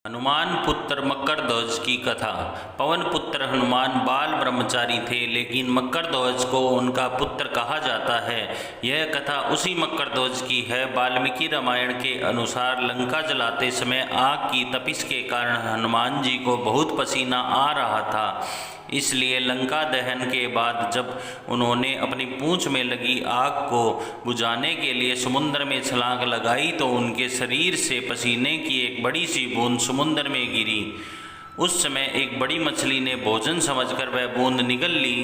हनुमान पुत्र मकरध्वज की कथा। पवन पुत्र हनुमान बाल ब्रह्मचारी थे, लेकिन मकरध्वज को उनका पुत्र कहा जाता है। यह कथा उसी मकरध्वज की है। वाल्मीकि रामायण के अनुसार लंका जलाते समय आग की तपिश के कारण हनुमान जी को बहुत पसीना आ रहा था। इसलिए लंका दहन के बाद जब उन्होंने अपनी पूंछ में लगी आग को बुझाने के लिए समुद्र में छलांग लगाई तो उनके शरीर से पसीने की एक बड़ी सी बूंद समुद्र में गिरी। उस समय एक बड़ी मछली ने भोजन समझकर वह बूंद निगल ली।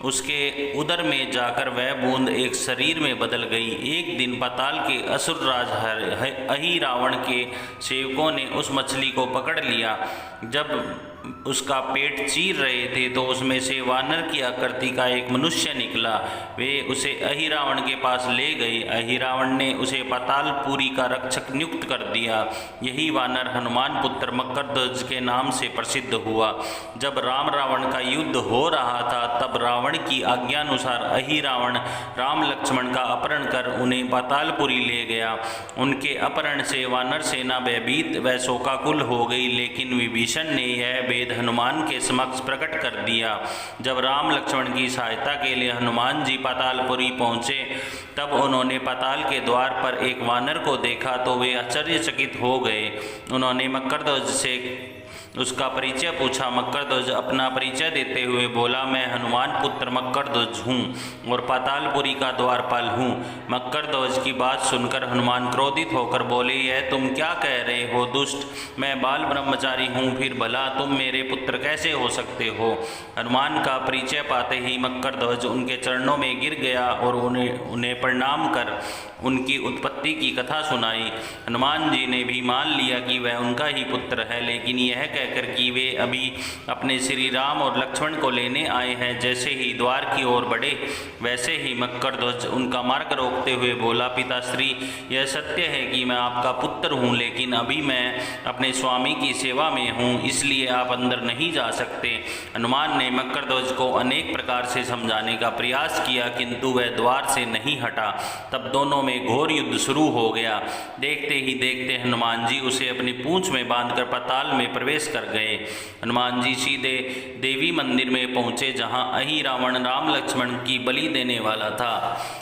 उसके उदर में जाकर वह बूंद एक शरीर में बदल गई। एक दिन पाताल के असुर राज अहिरावण के सेवकों ने उस मछली को पकड़ लिया। जब उसका पेट चीर रहे थे तो उसमें से वानर की आकृति का एक मनुष्य निकला। वे उसे अहिरावण के पास ले गए। अहिरावण ने उसे पातालपुरी का रक्षक नियुक्त कर दिया। यही वानर हनुमान पुत्र मकरध्वज के नाम से प्रसिद्ध हुआ। जब राम रावण का युद्ध हो रहा था तब रावण की आज्ञानुसार अहिरावण राम लक्ष्मण का अपहरण कर उन्हें पातालपुरी ले गया। उनके अपहरण से वानर सेना भयभीत व शोकाकुल हो गई, लेकिन विभीषण ने यह भेद हनुमान के समक्ष प्रकट कर दिया। जब राम लक्ष्मण की सहायता के लिए हनुमान जी पातालपुरी पहुँचे तब उन्होंने पाताल के द्वार पर एक वानर को देखा तो वे आश्चर्यचकित हो गए। उन्होंने मकरध्वज से उसका परिचय पूछा। मकरध्वज अपना परिचय देते हुए बोला, मैं हनुमान पुत्र मकरध्वज हूँ और पातालपुरी का द्वारपाल हूँ। मकरध्वज की बात सुनकर हनुमान क्रोधित होकर बोले, यह तुम क्या कह रहे हो दुष्ट? मैं बाल ब्रह्मचारी हूँ, फिर भला तुम मेरे पुत्र कैसे हो सकते हो? हनुमान का परिचय पाते ही मकरध्वज उनके चरणों में गिर गया और उन्हें प्रणाम कर उनकी उत्पत्ति की कथा सुनाई। हनुमान जी ने भी मान लिया कि वह उनका ही पुत्र है, लेकिन यह कहकर कि वे अभी अपने श्री राम और लक्ष्मण को लेने आए हैं। जैसे ही द्वार की ओर बढ़े वैसे ही मकरध्वज उनका मार्ग रोकते हुए बोला, पिताश्री, यह सत्य है कि मैं आपका पुत्र हूँ, लेकिन अभी मैं अपने स्वामी की सेवा में हूँ, इसलिए आप अंदर नहीं जा सकते। हनुमान ने मकरध्वज को अनेक प्रकार से समझाने का प्रयास किया, किंतु वह द्वार से नहीं हटा। तब दोनों में घोर युद्ध शुरू हो गया। देखते ही देखते हनुमान जी उसे अपनी पूंछ में बांधकर पाताल में प्रवेश कर गए। हनुमान जी सीधे देवी मंदिर में पहुंचे, जहां अहिरावण राम लक्ष्मण की बलि देने वाला था।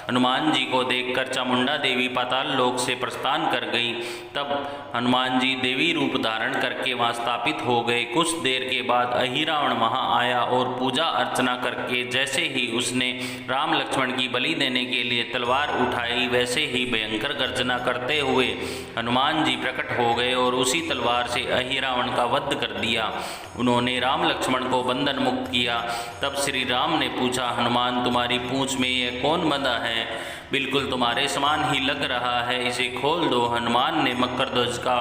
हनुमान जी को देखकर चामुंडा देवी पाताल लोक से प्रस्थान कर गई। तब हनुमान जी देवी रूप धारण करके वहां स्थापित हो गए। कुछ देर के बाद अहिरावण वहां आया और पूजा अर्चना करके जैसे ही उसने राम लक्ष्मण की बलि देने के लिए तलवार उठाई, वैसे ही भयंकर गर्जना करते हुए हनुमान जी प्रकट हो गए और उसी तलवार से अहिरावण का वध कर दिया। उन्होंने राम लक्ष्मण को बंधन मुक्त किया। तब श्री राम ने पूछा, हनुमान, तुम्हारी पूंछ में यह कौन बंधा है? बिल्कुल तुम्हारे समान ही लग रहा है, इसे खोल दो। हनुमान ने मकरध्वज का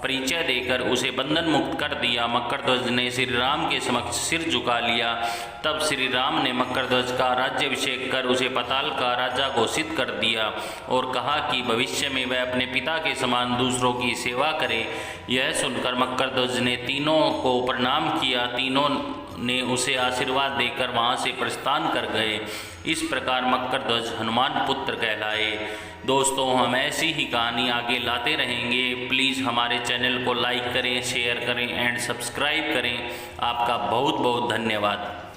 परिचय देकर उसे बंधन मुक्त कर दिया। मकरध्वज ने श्री राम के समक्ष सिर झुका लिया। तब श्री राम ने मकरध्वज का राज्याभिषेक कर उसे पाताल का राजा घोषित कर दिया और कहा कि भविष्य में वह अपने पिता के समान दूसरों की सेवा करे। यह सुनकर मकरध्वज ने तीनों को प्रणाम किया। तीनों ने उसे आशीर्वाद देकर वहां से प्रस्थान कर गए। इस प्रकार मकरध्वज हनुमान पुत्र कहलाए। दोस्तों, हम ऐसी ही कहानी आगे लाते रहेंगे। प्लीज़ हमारे चैनल को लाइक करें, शेयर करें एंड सब्सक्राइब करें। आपका बहुत बहुत धन्यवाद।